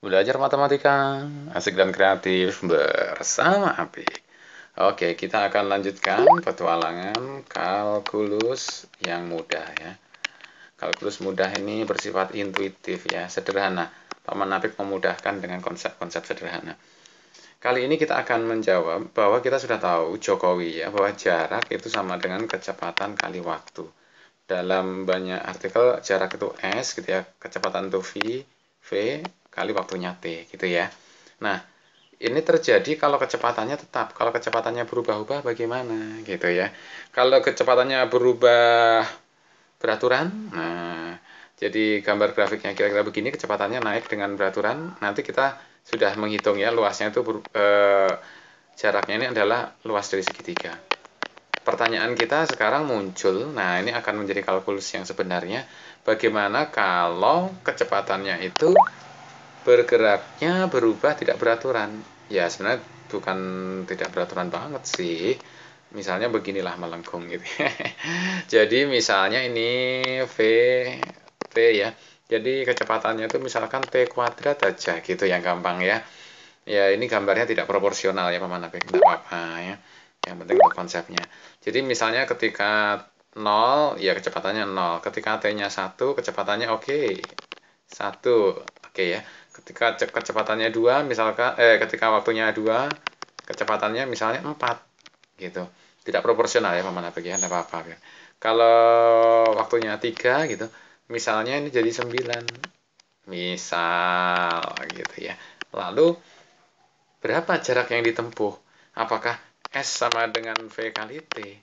Belajar matematika, asik dan kreatif bersama Apik. Oke, kita akan lanjutkan petualangan kalkulus yang mudah ya. Kalkulus mudah ini bersifat intuitif ya, sederhana. Paman Apik memudahkan dengan konsep-konsep sederhana. Kali ini kita akan menjawab bahwa kita sudah tahu Jokowi ya, bahwa jarak itu sama dengan kecepatan kali waktu. Dalam banyak artikel jarak itu S gitu ya, kecepatan itu V kali waktunya T gitu ya. Nah, ini terjadi kalau kecepatannya tetap. Kalau kecepatannya berubah-ubah bagaimana gitu ya. Kalau kecepatannya berubah beraturan, nah jadi gambar grafiknya kira-kira begini, kecepatannya naik dengan beraturan. Nanti kita sudah menghitung ya luasnya itu jaraknya ini adalah luas dari segitiga. Pertanyaan kita sekarang muncul, nah ini akan menjadi kalkulus yang sebenarnya, bagaimana kalau kecepatannya itu bergeraknya berubah tidak beraturan. Ya sebenarnya bukan tidak beraturan banget sih, misalnya beginilah melengkung gitu. Jadi misalnya ini V T ya, jadi kecepatannya itu misalkan T kuadrat aja gitu yang gampang ya. Ya ini gambarnya tidak proporsional ya Paman Apik, tidak apa-apa ya. Yang penting untuk konsepnya. Jadi misalnya ketika 0 ya kecepatannya 0. Ketika T-nya 1 kecepatannya oke. 1 oke ya. Ketika kecepatannya 2 misalkan ketika waktunya 2 kecepatannya misalnya 4 gitu. Tidak proporsional ya Paman Apik ya, tidak apa-apa ya. Kalau waktunya 3 gitu, misalnya ini jadi 9. Misal gitu ya. Lalu berapa jarak yang ditempuh? Apakah S sama dengan V kali T?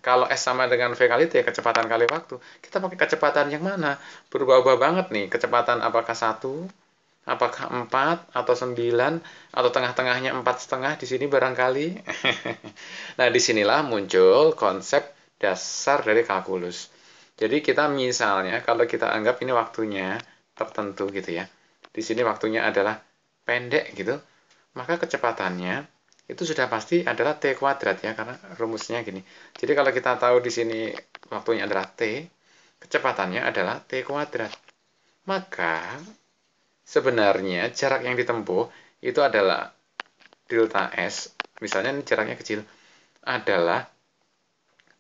Kalau S sama dengan V kali T, kecepatan kali waktu, kita pakai kecepatan yang mana? Berubah-ubah banget nih, kecepatan apakah 1, apakah 4, atau 9, atau tengah-tengahnya 4,5 di sini barangkali. Nah, disinilah muncul konsep dasar dari kalkulus. Jadi kita misalnya, kalau kita anggap ini waktunya tertentu gitu ya. Di sini waktunya adalah pendek gitu, maka kecepatannya itu sudah pasti adalah T kuadrat ya, karena rumusnya gini. Jadi kalau kita tahu di sini waktunya adalah T, kecepatannya adalah T kuadrat. Maka sebenarnya jarak yang ditempuh itu adalah delta S, misalnya ini jaraknya kecil, adalah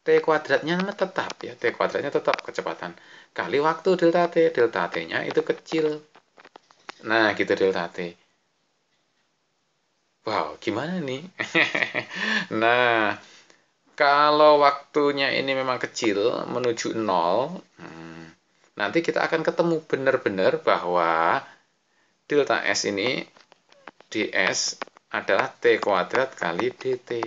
T kuadratnya tetap ya, T kuadratnya tetap kecepatan. Kali waktu delta T-nya itu kecil. Nah gitu delta T. Wow, gimana nih? Nah, kalau waktunya ini memang kecil menuju 0, nanti kita akan ketemu benar-benar bahwa delta S ini ds adalah T kuadrat kali dt.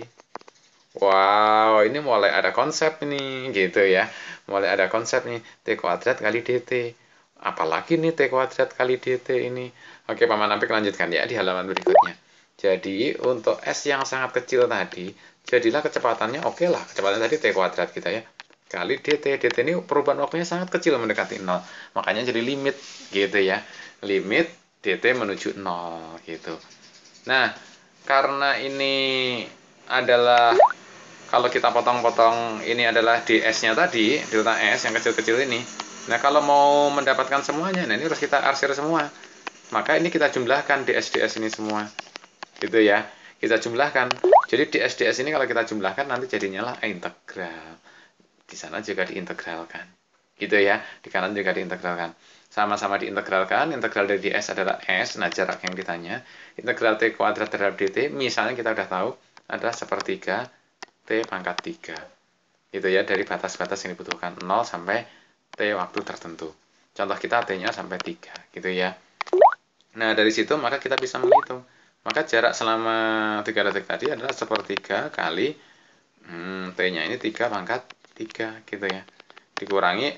Wow, ini mulai ada konsep nih, gitu ya. Mulai ada konsep nih, T kuadrat kali dt. Apalagi nih T kuadrat kali dt ini. Oke, Paman Apik lanjutkan ya di halaman berikutnya. Jadi, untuk S yang sangat kecil tadi, jadilah kecepatannya oke lah. Kecepatan tadi T kuadrat kita ya. Kali dt. Dt ini perubahan waktunya sangat kecil mendekati 0. Makanya jadi limit gitu ya. Limit dt menuju 0 gitu. Nah, karena ini adalah kalau kita potong-potong ini adalah ds-nya tadi, delta S yang kecil-kecil ini. Nah, kalau mau mendapatkan semuanya, nah ini harus kita arsir semua. Maka ini kita jumlahkan ds-ds ini semua. Gitu ya. Kita jumlahkan. Jadi ds-ds ini kalau kita jumlahkan nanti jadinya lah integral. Di sana juga diintegralkan. Gitu ya. Di kanan juga diintegralkan. Sama-sama diintegralkan. Integral dari ds adalah S. Nah, jarak yang ditanya. Integral T kuadrat terhadap dt. Misalnya kita udah tahu adalah sepertiga T pangkat 3. Itu ya, dari batas-batas yang dibutuhkan 0 sampai T waktu tertentu. Contoh kita T-nya sampai 3 gitu ya. Nah, dari situ maka kita bisa menghitung. Maka jarak selama 3 detik tadi adalah sepertiga kali T-nya ini 3 pangkat 3 gitu ya. Dikurangi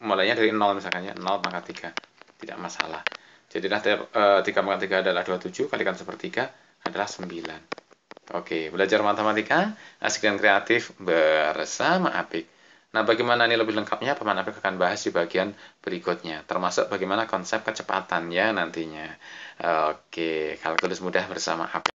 mulainya dari 0 misalkan ya, 0 pangkat 3. Tidak masalah. Jadilah 3 pangkat 3 adalah 27, kalikan sepertiga adalah 9. Oke, belajar matematika, asik dan kreatif bersama Apik. Nah, bagaimana ini lebih lengkapnya, Paman Apik akan bahas di bagian berikutnya, termasuk bagaimana konsep kecepatan ya nantinya. Oke, kalkulus mudah bersama Apik.